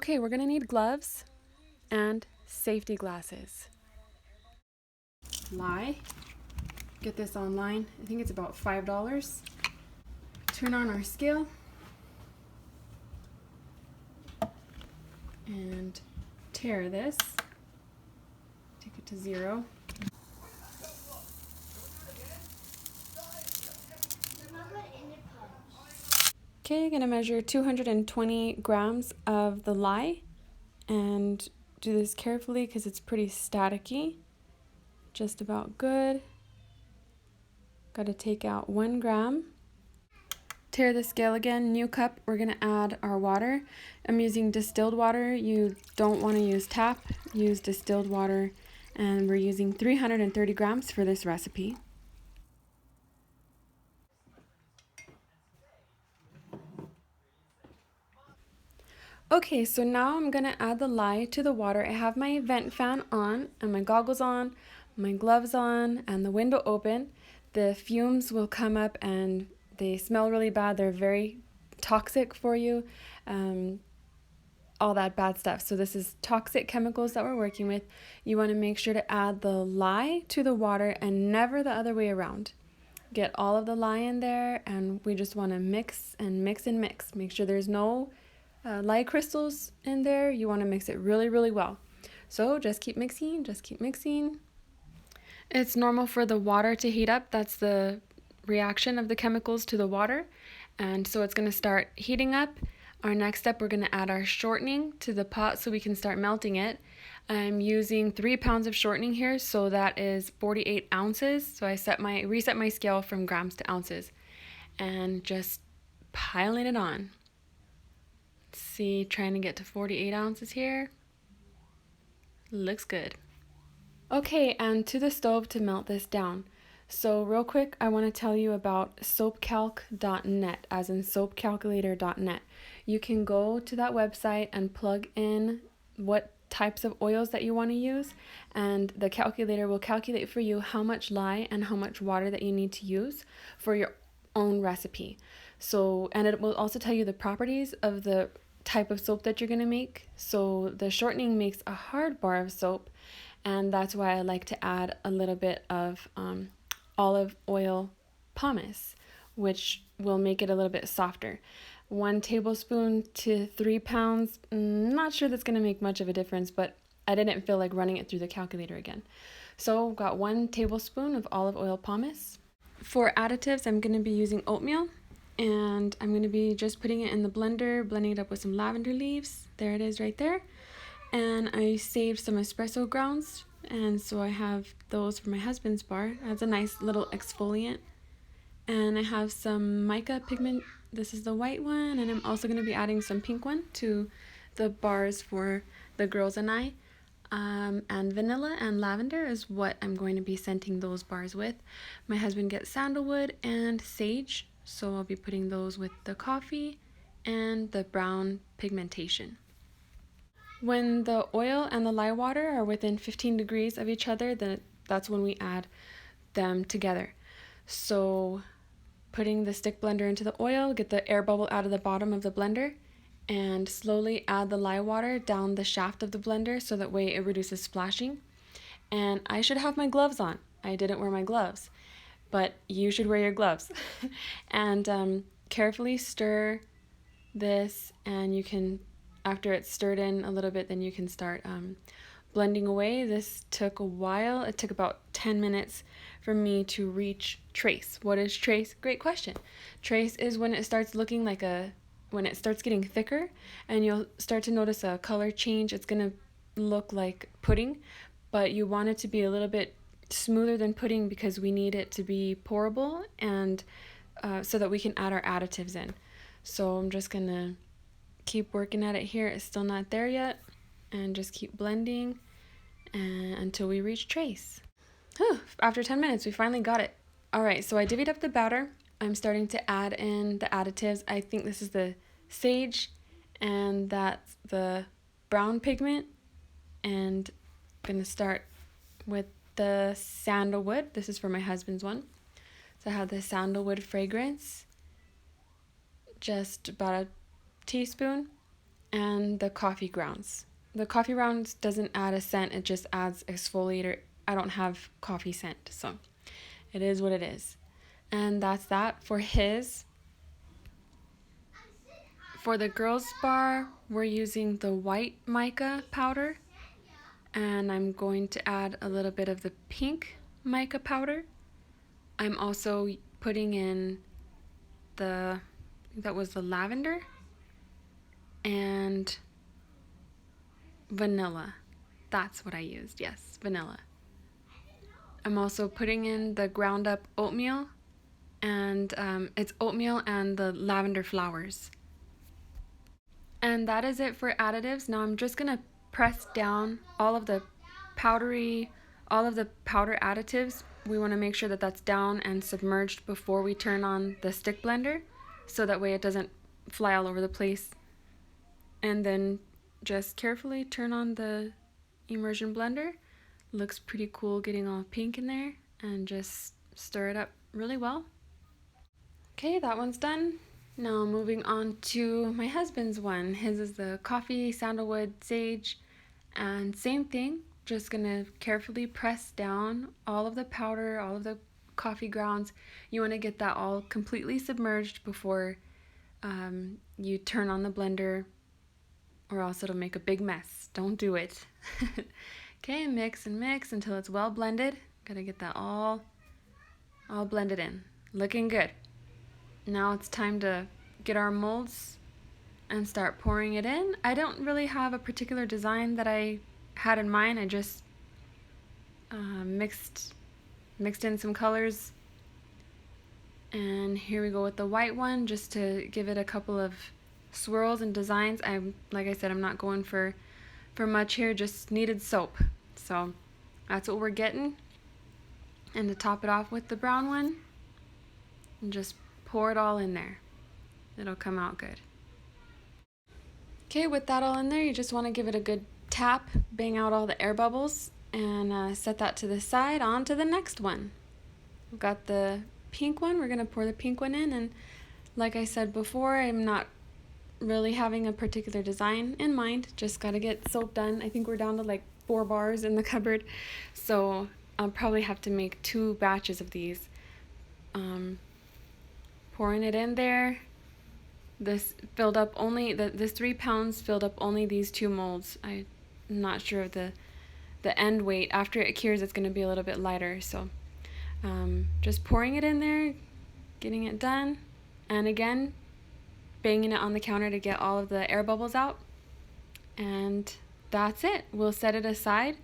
Okay, we're gonna need gloves and safety glasses. Lye. Get this online. I think it's about $5. Turn on our scale and tare this. Take it to 0. Okay, gonna measure 220 grams of the lye and do this carefully because it's pretty staticky. Just about good. Gotta take out 1 gram. Tare the scale again, new cup, we're gonna add our water. I'm using distilled water. You don't wanna use tap, use distilled water, and we're using 330 grams for this recipe. Okay, so now I'm gonna add the lye to the water. I have my vent fan on and my goggles on, my gloves on, and the window open. The fumes will come up and they smell really bad. They're very toxic for you, all that bad stuff. So this is toxic chemicals that we're working with. You wanna make sure to add the lye to the water and never the other way around. Get all of the lye in there and we just wanna mix and mix and mix. Make sure there's no lye crystals in there. You want to mix it really, really well. So just keep mixing, just keep mixing. It's normal for the water to heat up. That's the reaction of the chemicals to the water. And so it's going to start heating up. Our next step, we're going to add our shortening to the pot so we can start melting it. I'm using 3 pounds of shortening here, so that is 48 ounces. So I reset my scale from grams to ounces and just piling it on. See, trying to get to 48 ounces here. Looks good. Okay, and to the stove to melt this down. So real quick, I want to tell you about soapcalc.net, as in soapcalculator.net. You can go to that website and plug in what types of oils that you want to use, and the calculator will calculate for you how much lye and how much water that you need to use for your own recipe. So, and it will also tell you the properties of the type of soap that you're going to make. So the shortening makes a hard bar of soap, and that's why I like to add a little bit of olive oil pumice, which will make it a little bit softer. 1 tablespoon to 3 pounds, not sure that's going to make much of a difference, but I didn't feel like running it through the calculator again. So got 1 tablespoon of olive oil pumice. For additives, I'm going to be using oatmeal, and I'm going to be just putting it in the blender, blending it up with some lavender leaves. There it is right there. And I saved some espresso grounds, and so I have those for my husband's bar. That's a nice little exfoliant. And I have some mica pigment. This is the white one, and I'm also going to be adding some pink one to the bars for the girls and I. And vanilla and lavender is what I'm going to be scenting those bars with. My husband gets sandalwood and sage, so I'll be putting those with the coffee and the brown pigmentation. When the oil and the lye water are within 15 degrees of each other, then that's when we add them together. So putting the stick blender into the oil, get the air bubble out of the bottom of the blender, and slowly add the lye water down the shaft of the blender so that way it reduces splashing. And I should have my gloves on. I didn't wear my gloves, but you should wear your gloves. And carefully stir this, and you can, after it's stirred in a little bit, then you can start blending away. This took a while. It took about 10 minutes for me to reach trace. What is trace? Great question. Trace is when it starts looking like when it starts getting thicker, and you'll start to notice a color change. It's going to look like pudding, but you want it to be a little bit smoother than pudding because we need it to be pourable, and so that we can add our additives in. So I'm just going to keep working at it here. It's still not there yet, and just keep blending until we reach trace. After 10 minutes, we finally got it. All right, so I divvied up the batter. I'm starting to add in the additives. I think this is the sage, and that's the brown pigment. And I'm going to start with the sandalwood. This is for my husband's one. So I have the sandalwood fragrance, just about a teaspoon. and the coffee grounds. The coffee grounds doesn't add a scent, it just adds exfoliator. I don't have coffee scent, so it is what it is. And that's that for his. For the girls bar, we're using the white mica powder, and I'm going to add a little bit of the pink mica powder. I'm also putting in that was the lavender and vanilla. That's what I used, yes, vanilla. I'm also putting in the ground up oatmeal, and it's oatmeal and the lavender flowers. And that is it for additives. Now I'm just gonna press down all of the powder additives. We wanna make sure that that's down and submerged before we turn on the stick blender, so that way it doesn't fly all over the place. And then just carefully turn on the immersion blender. Looks pretty cool getting all pink in there, and just stir it up really well. Okay, that one's done. Now moving on to my husband's one. His is the coffee, sandalwood, sage, and same thing. Just gonna carefully press down all of the powder, all of the coffee grounds. You wanna get that all completely submerged before you turn on the blender, or else it'll make a big mess. Don't do it. Okay, mix and mix until it's well blended. Gotta get that all blended in. Looking good. Now it's time to get our molds and start pouring it in. I don't really have a particular design that I had in mind. I just mixed in some colors. And here we go with the white one, just to give it a couple of swirls and designs. Like I said, I'm not going for much here, just needed soap. So that's what we're getting. And to top it off with the brown one, and just pour it all in there. It'll come out good. Okay, with that all in there, you just want to give it a good tap, bang out all the air bubbles, and set that to the side. On to the next one. We've got the pink one. We're going to pour the pink one in, and like I said before, I'm not really having a particular design in mind. Just got to get soap done. I think we're down to like 4 bars in the cupboard, so I'll probably have to make 2 batches of these. Pouring it in there. This filled up only, this 3 pounds filled up only these 2 molds. I'm not sure of the end weight. After it cures, it's going to be a little bit lighter. So just pouring it in there, getting it done, and again, banging it on the counter to get all of the air bubbles out. And that's it. We'll set it aside.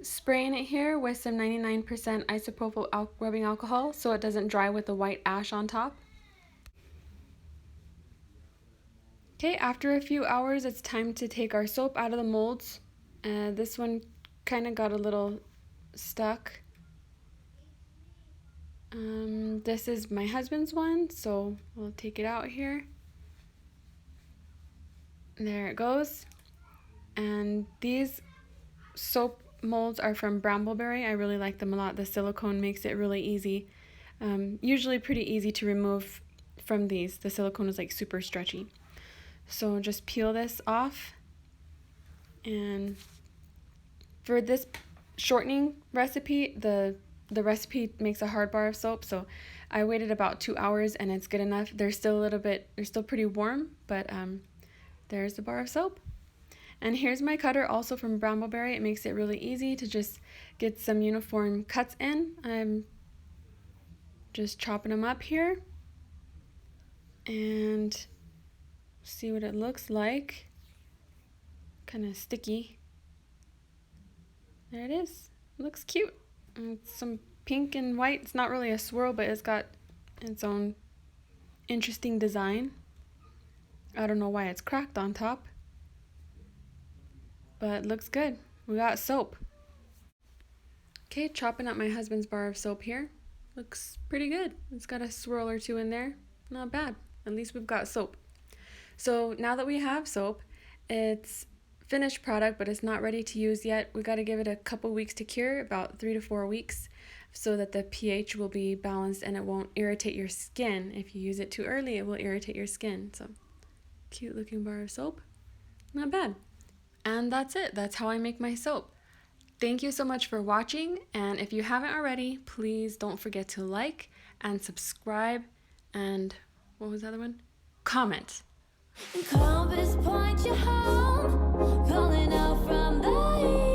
Spraying it here with some 99% isopropyl rubbing alcohol so it doesn't dry with the white ash on top. Okay, after a few hours, it's time to take our soap out of the molds. This one kind of got a little stuck. This is my husband's one, so we'll take it out here. There it goes. And these soap molds are from Brambleberry. I really like them a lot. The silicone makes it really easy. Usually pretty easy to remove from these. The silicone is like super stretchy. So just peel this off, and for this shortening recipe, the recipe makes a hard bar of soap, so I waited about 2 hours and it's good enough. They're still pretty warm, but there's the bar of soap. And here's my cutter, also from Brambleberry. It makes it really easy to just get some uniform cuts in. I'm just chopping them up here, and see what it looks like. Kind of sticky. There it is. Looks cute. It's some pink and white. It's not really a swirl, but it's got its own interesting design. I don't know why it's cracked on top, but it looks good. We got soap. Okay, chopping up my husband's bar of soap here. Looks pretty good. It's got a swirl or 2 in there. Not bad. At least we've got soap. So now that we have soap, it's finished product, but it's not ready to use yet. We got to give it a couple weeks to cure, about 3 to 4 weeks, so that the pH will be balanced and it won't irritate your skin. If you use it too early, it will irritate your skin. So cute looking bar of soap. Not bad. And that's it. That's how I make my soap. Thank you so much for watching, and if you haven't already, please don't forget to like and subscribe and what was the other one? Comment. Compass point you home, calling out from the